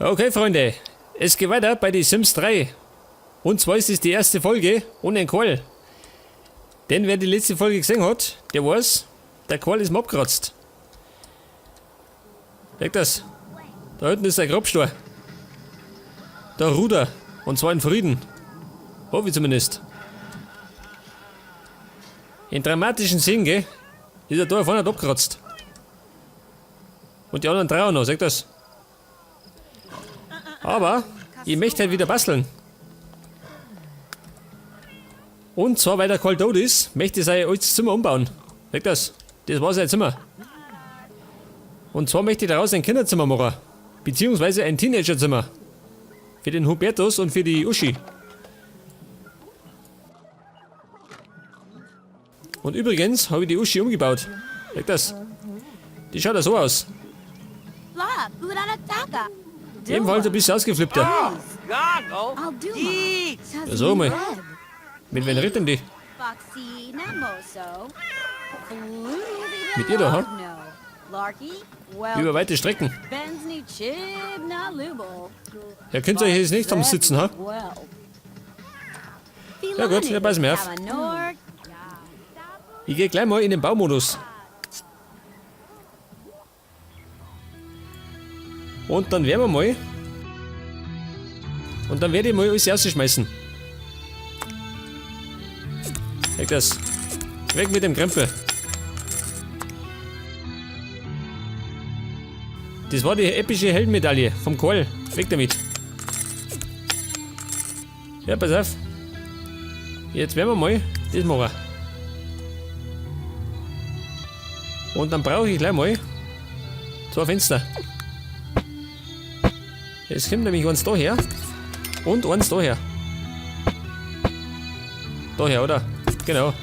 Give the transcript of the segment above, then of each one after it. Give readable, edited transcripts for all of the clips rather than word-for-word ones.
Okay, Freunde, es geht weiter bei die Sims 3. Und zwar ist es die erste Folge ohne einen Qual. Denn wer die letzte Folge gesehen hat, der weiß, der Qual ist mir abgeratzt. Merkt das? Da hinten ist der Grabstein. Da Ruder. Und zwar in Frieden. Hoffe ich zumindest. In dramatischen Sinn, gell, ist er da vorne abgeratzt. Und die anderen drei auch noch, seht das? Aber ich möchte halt wieder basteln. Und zwar, weil der Karl tot ist, möchte ich sein altes Zimmer umbauen. Seht das? Das war sein Zimmer. Und zwar möchte ich daraus ein Kinderzimmer machen. Beziehungsweise ein Teenagerzimmer. Für den Hubertus und für die Uschi. Und übrigens habe ich die Uschi umgebaut. Seht das? Die schaut ja so aus. Ebenfalls ein bisschen ausgeflippter. Ja, so mal. Mit wem redet denn die? Mit ihr da, ha? Über weite Strecken. Ja, könnt ihr jetzt nicht am Sitzen, ha? Ja gut, wir passen mir auf. Ich gehe gleich mal in den Baumodus. Und dann werden wir mal. Und dann werde ich mal alles rausschmeißen. Weg das. Weg mit dem Krempel. Das war die epische Heldenmedaille vom Karl. Weg damit. Ja, pass auf. Jetzt werden wir mal das machen. Und dann brauche ich gleich mal 2 Fenster. Es kommt nämlich eins da her und eins da her. Daher, oder? Genau.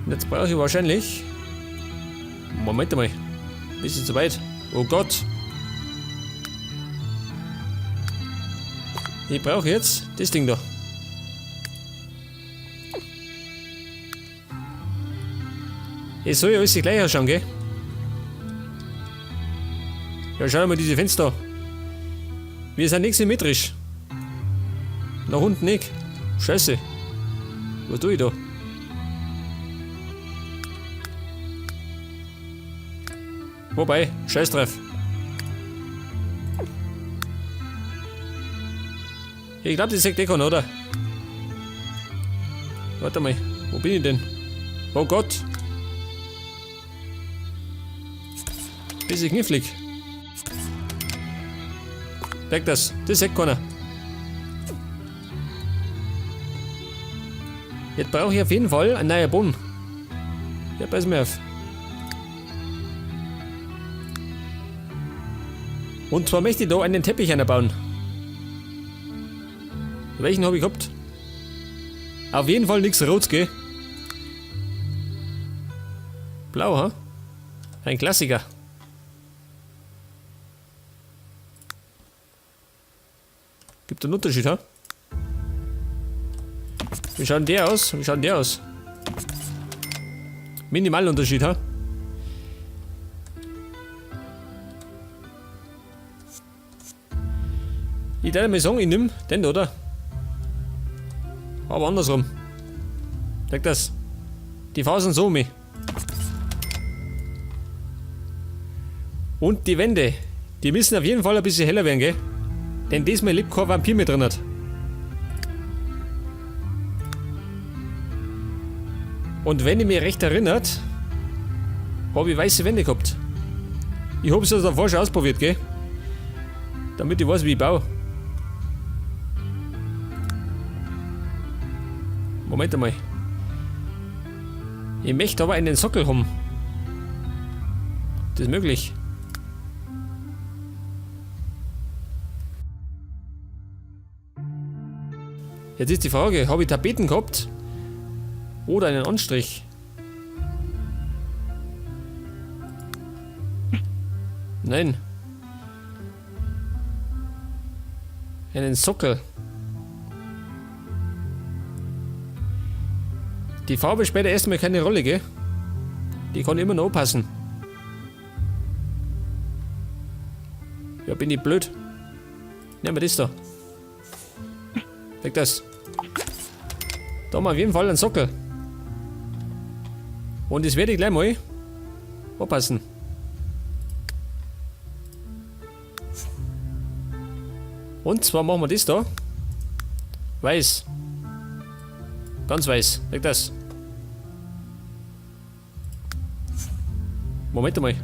Und jetzt brauche ich wahrscheinlich... Moment mal. Bisschen zu weit. Oh Gott. Ich brauche jetzt das Ding da. Es soll ja alles gleich ausschauen, gell? Ja, schau mal diese Fenster. Wir sind nicht symmetrisch. Nach unten nicht. Scheiße. Was tue ich da? Wobei, scheiß drauf. Ich glaube, das sagt eh keiner, oder? Warte mal, wo bin ich denn? Oh Gott. Bisschen knifflig. Weg das sagt keiner. Jetzt brauche ich auf jeden Fall einen neuen Boden. Ja, pass mir auf. Und zwar möchte ich da einen Teppich einbauen. Welchen habe ich gehabt? Auf jeden Fall nichts Rotes, gell? Blau, ha? Ein Klassiker. Gibt einen Unterschied, ha? Wie schaut denn der aus? Wie schaut denn der aus? Minimalunterschied, ha? Ich würde mal sagen, ich nehme den, oder? Aber andersrum. Sag das. Die Fasern so um. Und die Wände. Die müssen auf jeden Fall ein bisschen heller werden, gell? Denn diesmal lebt kein Vampir mit drin hat. Und wenn ich mich recht erinnert, habe ich weiße Wände gehabt. Ich habe es ja davor schon ausprobiert, gell? Damit ich weiß, wie ich baue. Moment einmal. Ich möchte aber einen Sockel haben. Das ist möglich. Jetzt ist die Frage, habe ich Tapeten gehabt? Oder einen Anstrich? Nein. Einen Sockel. Die Farbe spielt erstmal keine Rolle, gell? Die kann immer noch anpassen. Ja, bin ich blöd. Nehmen wir das da. Weg das. Da haben wir auf jeden Fall einen Sockel. Und das werde ich gleich mal aufpassen. Und zwar machen wir das da. Weiß. Ganz weiß. Weg das. Moment mal.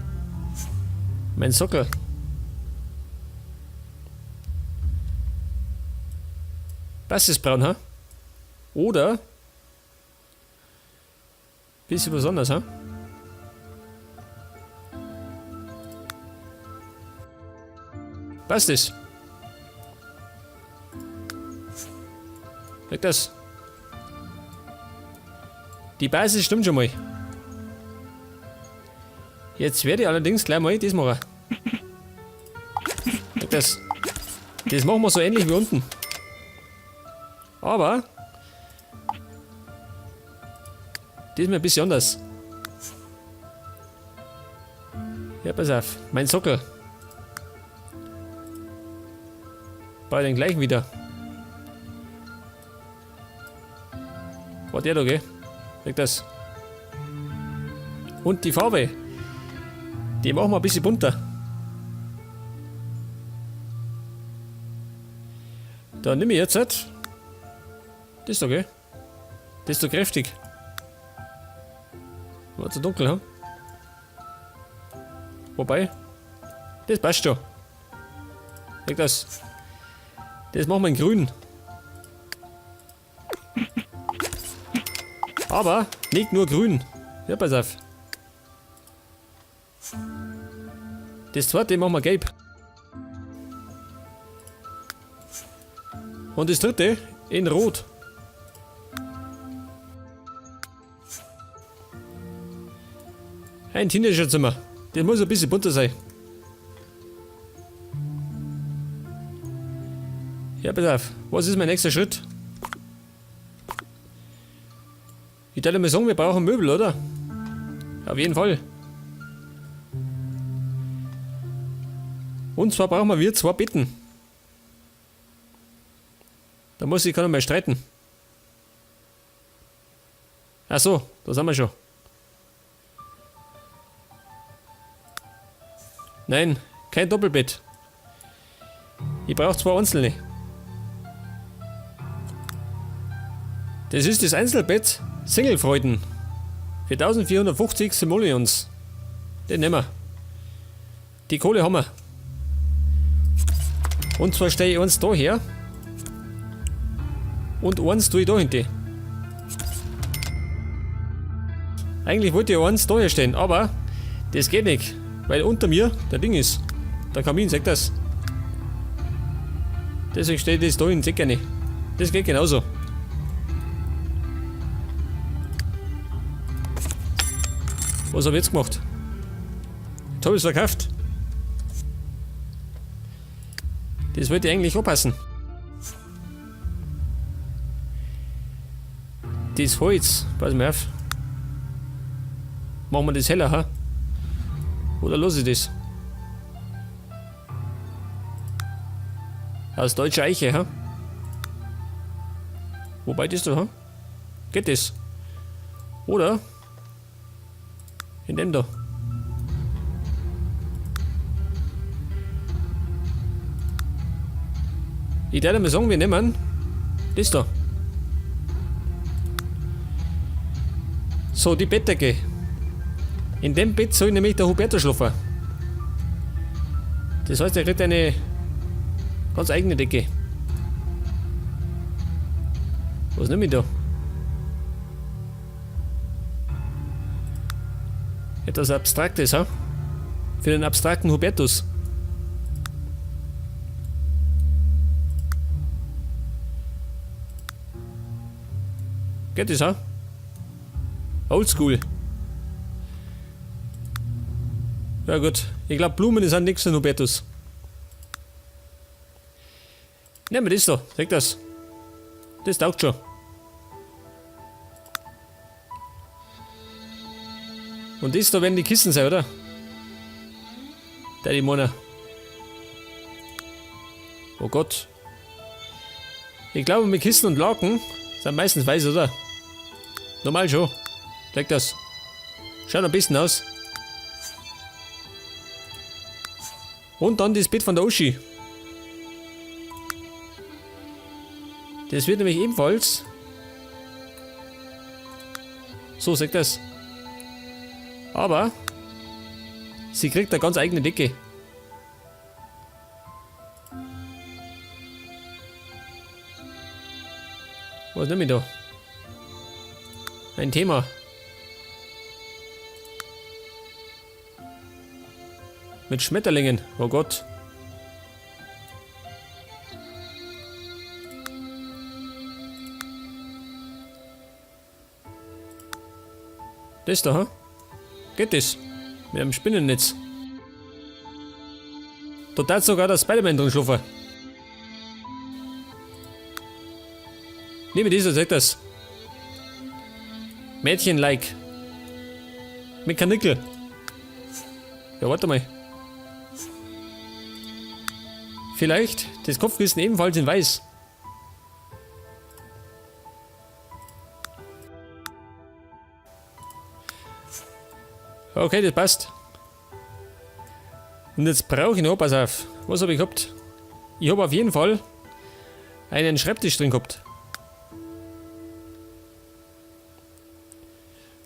Mein Sockel. Das ist braun, ha? Oder bisschen besonders, ha? Passt es? Weg das. Die Basis stimmt schon mal. Jetzt werde ich allerdings gleich mal das machen. Weg das. Das machen wir so ähnlich wie unten. Aber das ist mir ein bisschen anders. Ja, pass auf. Mein Sockel. Bei den gleichen wieder. War der da, gell? Weg das. Und die Farbe. Die machen wir ein bisschen bunter. Da nehme ich jetzt das ist doch, gell? Das ist doch kräftig. War zu dunkel, ha? Wobei, das passt schon. Weg das. Das machen wir in grün. Aber nicht nur grün. Ja, pass auf. Das zweite machen wir gelb. Und das dritte in rot. Ein Teenagerzimmer. Das muss ein bisschen bunter sein. Ja, pass auf. Was ist mein nächster Schritt? Ich würde mal sagen, wir brauchen Möbel, oder? Auf jeden Fall. Und zwar brauchen wir zwei Betten. Da muss ich gar nicht mehr streiten. Ach so, da sind wir schon. Nein, kein Doppelbett. Ich brauche zwei einzelne. Das ist das Einzelbett Singlefreuden. Für 1450 Simoleons. Den nehmen wir. Die Kohle haben wir. Und zwar stehe ich eins da her. Und eins tue ich da hinten. Eigentlich wollte ich eins da stehen, aber das geht nicht. Weil unter mir der Ding ist. Der Kamin, sagt das. Deswegen steht das da in der Decke nicht. Das geht genauso. Was habe ich jetzt gemacht? Jetzt habe ich es verkauft. Das wollte ich eigentlich anpassen. Das Holz, pass mal auf. Machen wir das heller, ha? Oder lasse ich das? Aus deutscher Eiche, ha? Wobei das da, ha? Geht das? Oder? In dem da. Ich würde mal sagen, wir nehmen das da. So, die Bettdecke. In dem Bett soll nämlich der Huberto schlafen. Das heißt, er kriegt eine ganz eigene Decke. Was nehme ich da? Etwas Abstraktes, ha? Für den abstrakten Hubertus. Geht das, ha? Oldschool. Ja gut, ich glaube Blumen sind nichts für Hubertus. Nehmen wir das da, sag das. Das taugt schon. Und das da werden die Kisten sein, oder? Da die Mona. Oh Gott. Ich glaube, mit Kisten und Laken sind meistens weiß, oder? Normal schon. Check das. Schaut ein bisschen aus. Und dann das Bett von der Uschi. Das wird nämlich ebenfalls. So, sagt das. Aber sie kriegt eine ganz eigene Decke. Was nehme ich da? Ein Thema. Mit Schmetterlingen. Oh Gott. Das da, ha? Geht das? Mit einem Spinnennetz. Dort hat sogar der Spider-Man drin schlafen. Nehme das, sagt das. Mädchen-like. Mit Karnickel. Ja, warte mal. Vielleicht das Kopfkissen ebenfalls in weiß. Okay, das passt. Und jetzt brauche ich noch, pass auf. Was habe ich gehabt? Ich habe auf jeden Fall einen Schreibtisch drin gehabt.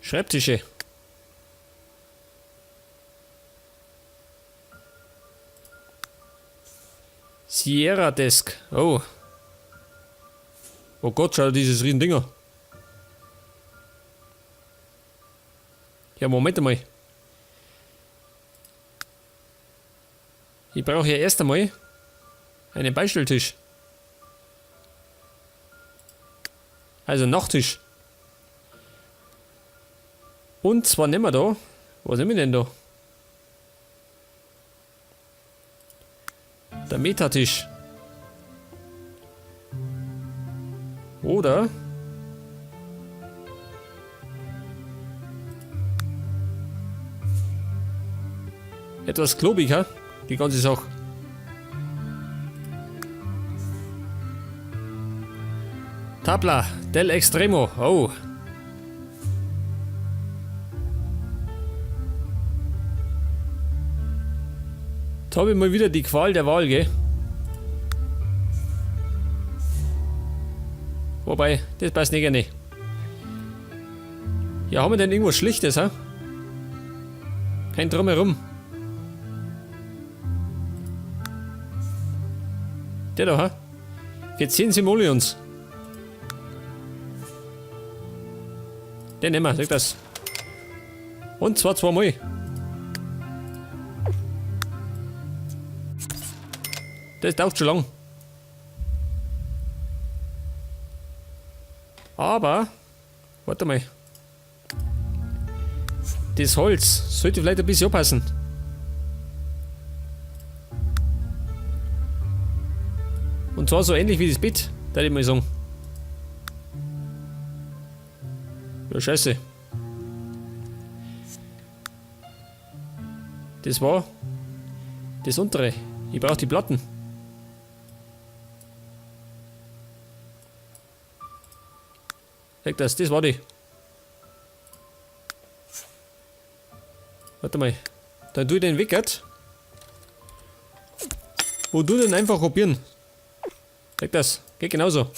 Schreibtische. Sierra Desk. Oh. Oh Gott, schau dieses riesen Dinger. Ja, Moment einmal. Ich brauche ja erst einmal einen Beistelltisch. Also Nachttisch. Und zwar nehmen wir da. Was nehmen wir denn da? Der Metatisch. Oder etwas klobiger, die ganze Sache. Tabla del Extremo. Oh. Da habe ich mal wieder die Qual der Wahl, gell? Wobei, das passt nicht gerne. Ja, haben wir denn irgendwas Schlichtes, ha? Kein Drumherum. Der da, ha? Für 10 Simoleons. Den nehmen wir, sag das. Und zwar zweimal. Das dauert schon lang. Aber, warte mal. Das Holz sollte vielleicht ein bisschen anpassen. Und zwar so ähnlich wie das Bett, würde ich mal sagen. Ja, scheiße. Das war das untere. Ich brauche die Platten. Sag das war die. Warte mal. Dann tue ich den weg jetzt. Und du den einfach kopieren. Sag das. Geht genauso.